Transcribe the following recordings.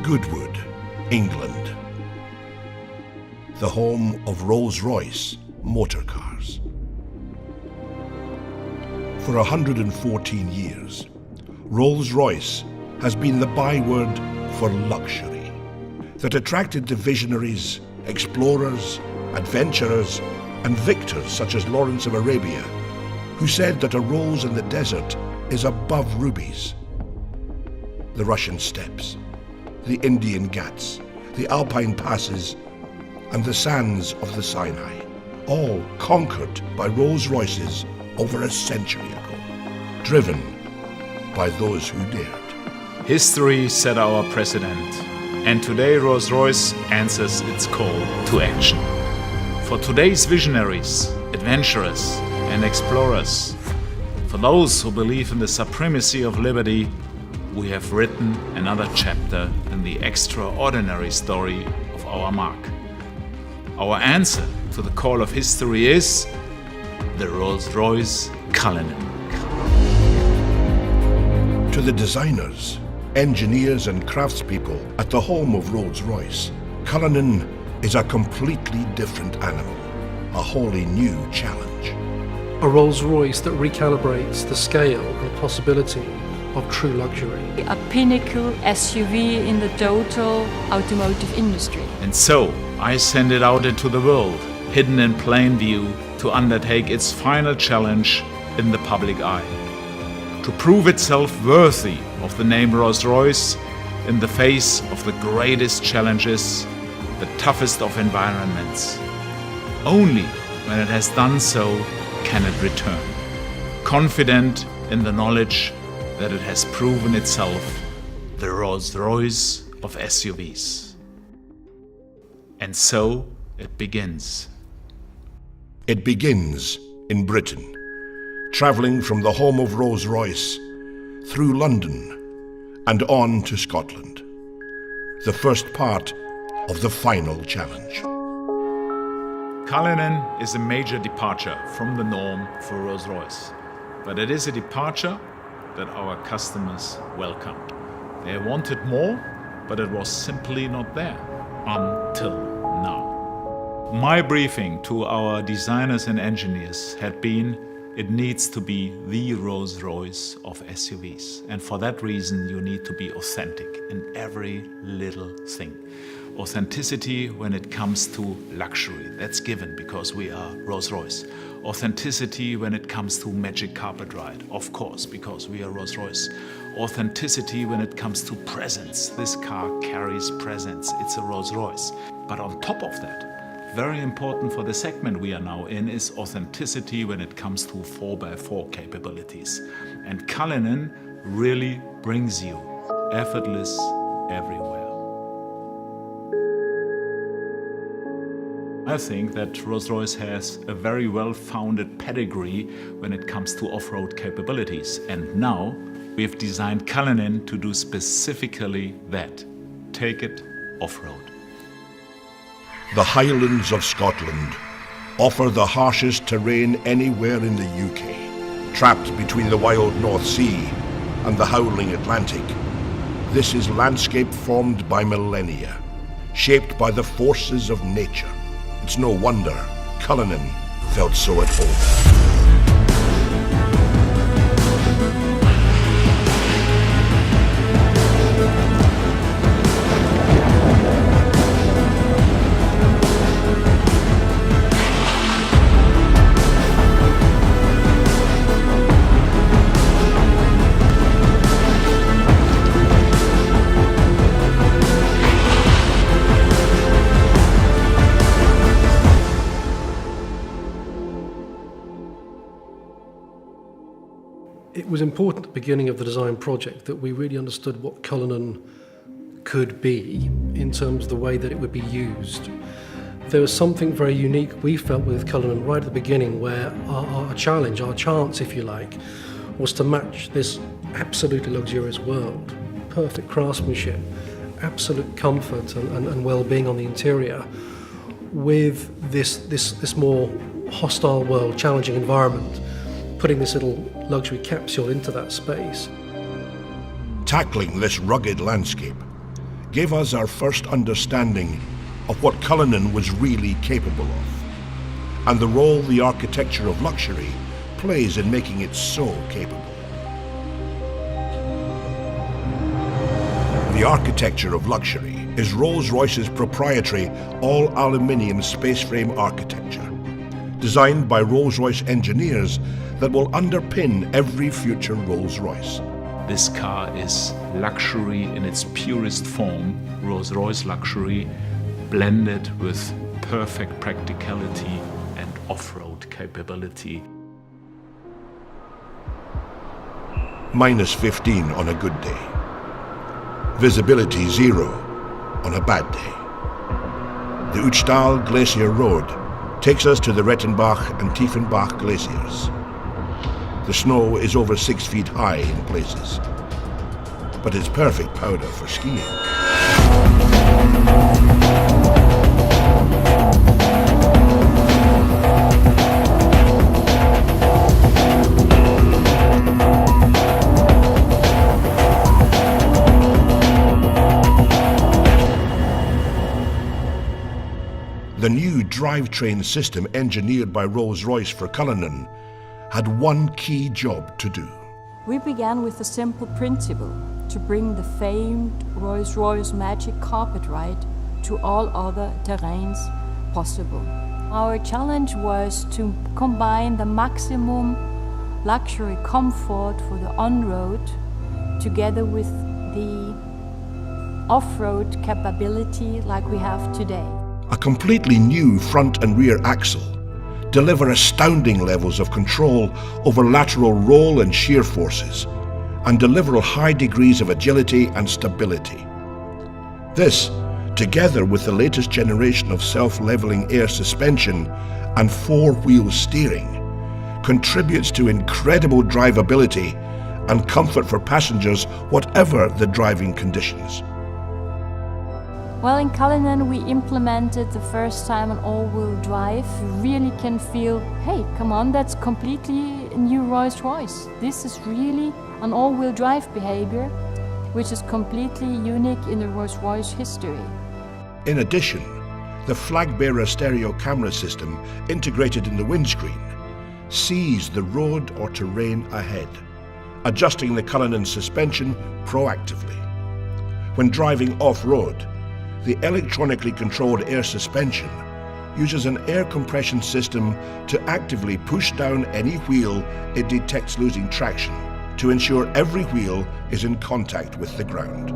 Goodwood, England, the home of Rolls-Royce motor cars. For 114 years, Rolls-Royce has been the byword for luxury that attracted the visionaries, explorers, adventurers, and victors such as Lawrence of Arabia, who said that a rose in the desert is above rubies. The Russian steppes, the Indian Ghats, the Alpine passes, and the sands of the Sinai, all conquered by Rolls-Royces over a century ago, driven by those who dared. History set our precedent, and today Rolls-Royce answers its call to action. For today's visionaries, adventurers, and explorers, for those who believe in the supremacy of liberty, we have written another chapter in the extraordinary story of our mark. Our answer to the call of history is the Rolls-Royce Cullinan. To the designers, engineers and craftspeople at the home of Rolls-Royce, Cullinan is a completely different animal, a wholly new challenge. A Rolls-Royce that recalibrates the scale and possibility of true luxury. A pinnacle SUV in the total automotive industry. And so, I send it out into the world, hidden in plain view, to undertake its final challenge in the public eye. To prove itself worthy of the name Rolls-Royce in the face of the greatest challenges, the toughest of environments. Only when it has done so can it return, confident in the knowledge that it has proven itself the Rolls-Royce of SUVs. And so it begins. It begins in Britain, travelling from the home of Rolls-Royce through London and on to Scotland, the first part of the final challenge. Cullinan is a major departure from the norm for Rolls-Royce, but it is a departure that our customers welcomed. They wanted more, but it was simply not there until now. My briefing to our designers and engineers had been, it needs to be the Rolls-Royce of SUVs. And for that reason, you need to be authentic in every little thing. Authenticity when it comes to luxury, that's given because we are Rolls-Royce. Authenticity when it comes to magic carpet ride, of course, because we are Rolls-Royce. Authenticity when it comes to presence. This car carries presence, it's a Rolls-Royce. But on top of that, very important for the segment we are now in is authenticity when it comes to 4x4 capabilities. And Cullinan really brings you effortless everywhere. I think that Rolls-Royce has a very well-founded pedigree when it comes to off-road capabilities. And now we've designed Cullinan to do specifically that. Take it off-road. The Highlands of Scotland offer the harshest terrain anywhere in the UK. Trapped between the wild North Sea and the howling Atlantic, this is landscape formed by millennia, shaped by the forces of nature. It's no wonder Cullinan felt so at home. It was important at the beginning of the design project that we really understood what Cullinan could be in terms of the way that it would be used. There was something very unique we felt with Cullinan right at the beginning, where our challenge, our chance if you like, was to match this absolutely luxurious world, perfect craftsmanship, absolute comfort and well-being on the interior, with this more hostile world, challenging environment, putting this little luxury capsule into that space. Tackling this rugged landscape gave us our first understanding of what Cullinan was really capable of, and the role the architecture of luxury plays in making it so capable. The architecture of luxury is Rolls-Royce's proprietary all-aluminium space frame architecture, designed by Rolls-Royce engineers that will underpin every future Rolls-Royce. This car is luxury in its purest form, Rolls-Royce luxury, blended with perfect practicality and off-road capability. Minus 15 on a good day. Visibility 0 on a bad day. The Uchtal Glacier Road takes us to the Rettenbach and Tiefenbach glaciers. The snow is over 6 feet high in places, but it's perfect powder for skiing. The new drivetrain system engineered by Rolls-Royce for Cullinan had one key job to do. We began with a simple principle, to bring the famed Rolls-Royce magic carpet ride to all other terrains possible. Our challenge was to combine the maximum luxury comfort for the on-road together with the off-road capability like we have today. A completely new front and rear axle deliver astounding levels of control over lateral roll and shear forces, and deliver high degrees of agility and stability. This, together with the latest generation of self-leveling air suspension and four-wheel steering, contributes to incredible drivability and comfort for passengers whatever the driving conditions. Well, in Cullinan we implemented the first time an all-wheel drive. You really can feel, hey, come on, that's completely a new Rolls-Royce. This is really an all-wheel drive behavior, which is completely unique in the Rolls-Royce history. In addition, the flag-bearer stereo camera system integrated in the windscreen sees the road or terrain ahead, adjusting the Cullinan suspension proactively. When driving off-road, the electronically controlled air suspension uses an air compression system to actively push down any wheel it detects losing traction to ensure every wheel is in contact with the ground.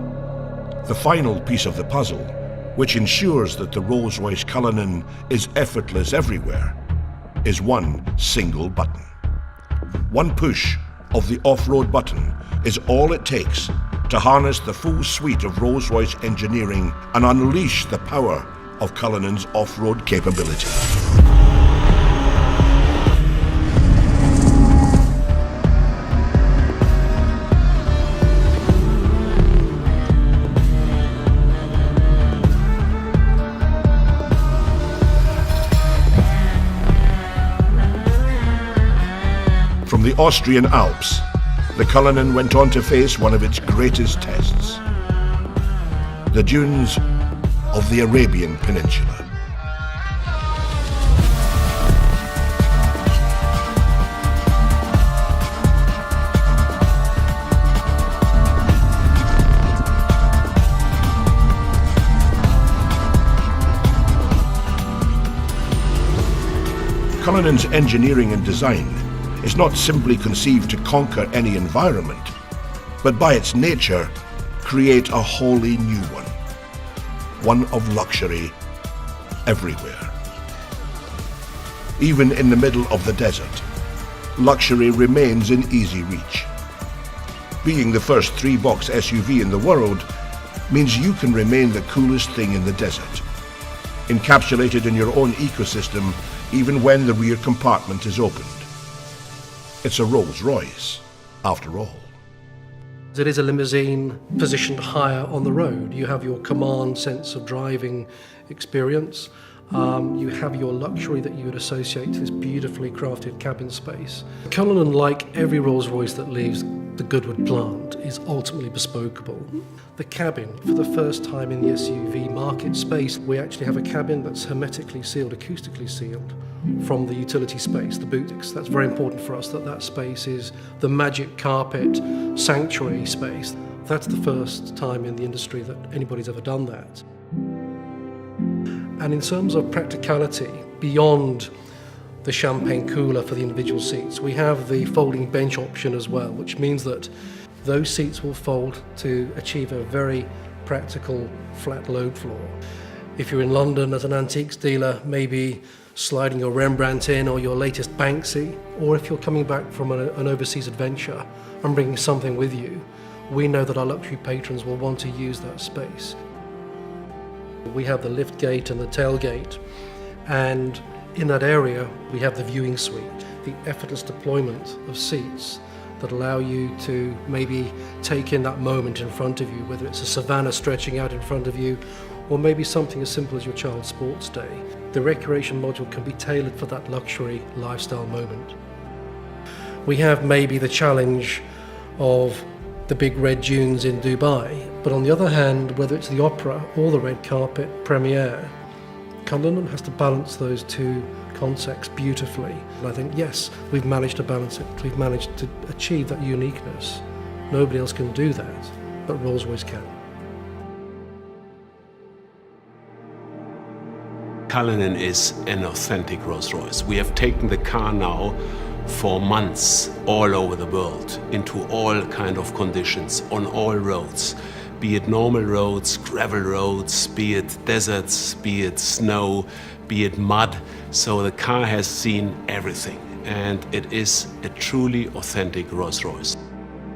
The final piece of the puzzle, which ensures that the Rolls-Royce Cullinan is effortless everywhere, is one single button. One push of the off-road button is all it takes to harness the full suite of Rolls-Royce engineering and unleash the power of Cullinan's off-road capability. From the Austrian Alps, the Cullinan went on to face one of its greatest tests, the dunes of the Arabian Peninsula. Cullinan's engineering and design is not simply conceived to conquer any environment, but by its nature, create a wholly new one of luxury everywhere. Even in the middle of the desert, luxury remains in easy reach. Being the first three-box SUV in the world means you can remain the coolest thing in the desert, encapsulated in your own ecosystem even when the rear compartment is opened. It's a Rolls-Royce, after all. It is a limousine positioned higher on the road. You have your command sense of driving experience. You have your luxury that you would associate to this beautifully crafted cabin space. Cullinan, like every Rolls-Royce that leaves, the Goodwood plant is ultimately bespokeable. The cabin, for the first time in the SUV market space, we actually have a cabin that's hermetically sealed, acoustically sealed from the utility space, the boutiques. That's very important for us, that space is the magic carpet sanctuary space. That's the first time in the industry that anybody's ever done that. And in terms of practicality, beyond the champagne cooler for the individual seats, we have the folding bench option as well, which means that those seats will fold to achieve a very practical flat load floor. If you're in London as an antiques dealer, maybe sliding your Rembrandt in or your latest Banksy, or if you're coming back from an overseas adventure and bringing something with you, we know that our luxury patrons will want to use that space. We have the lift gate and the tailgate, and in that area we have the viewing suite, the effortless deployment of seats that allow you to maybe take in that moment in front of you, whether it's a savannah stretching out in front of you or maybe something as simple as your child's sports day. The recreation module can be tailored for that luxury lifestyle moment. We have maybe the challenge of the big red dunes in Dubai, but on the other hand, whether it's the opera or the red carpet premiere, Cullinan has to balance those two concepts beautifully. And I think, yes, we've managed to balance it. We've managed to achieve that uniqueness. Nobody else can do that, but Rolls-Royce can. Cullinan is an authentic Rolls-Royce. We have taken the car now for months all over the world, into all kind of conditions, on all roads, be it normal roads, gravel roads, be it deserts, be it snow, be it mud. So the car has seen everything, and it is a truly authentic Rolls-Royce.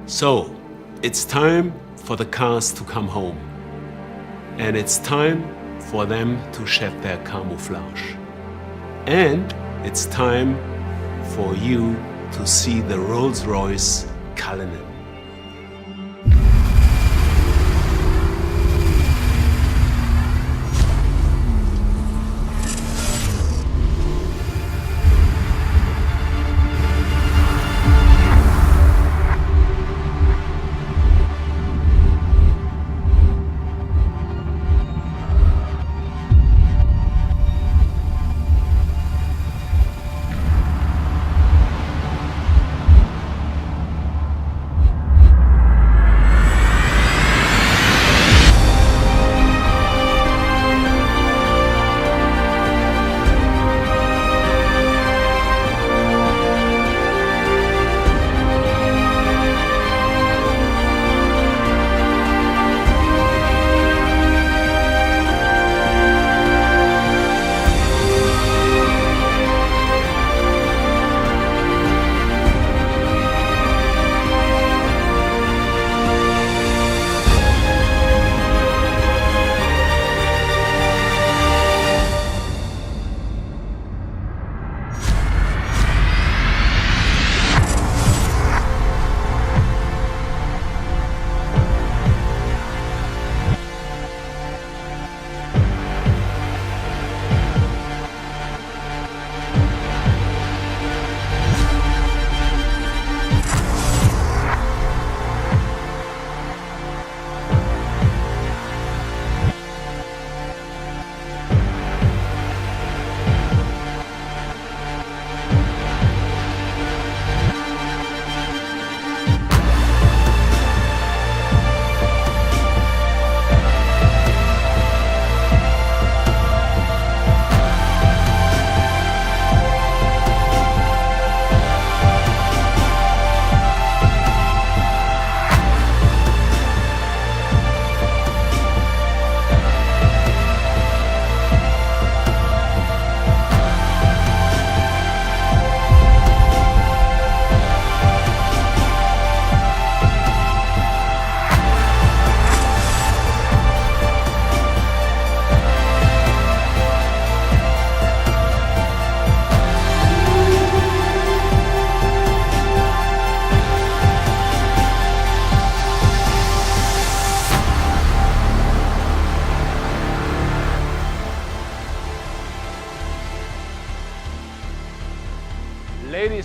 So it's time for the cars to come home, and it's time for them to shed their camouflage. And it's time for you to see the Rolls-Royce Cullinan.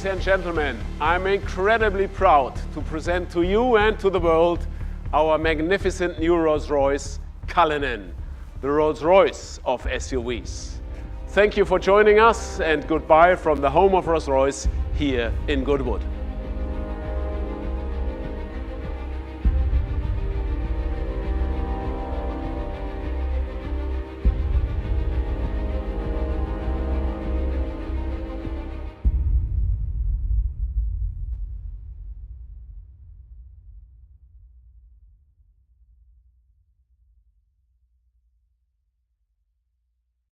Ladies and gentlemen, I'm incredibly proud to present to you and to the world our magnificent new Rolls-Royce Cullinan, the Rolls-Royce of SUVs. Thank you for joining us, and goodbye from the home of Rolls-Royce here in Goodwood.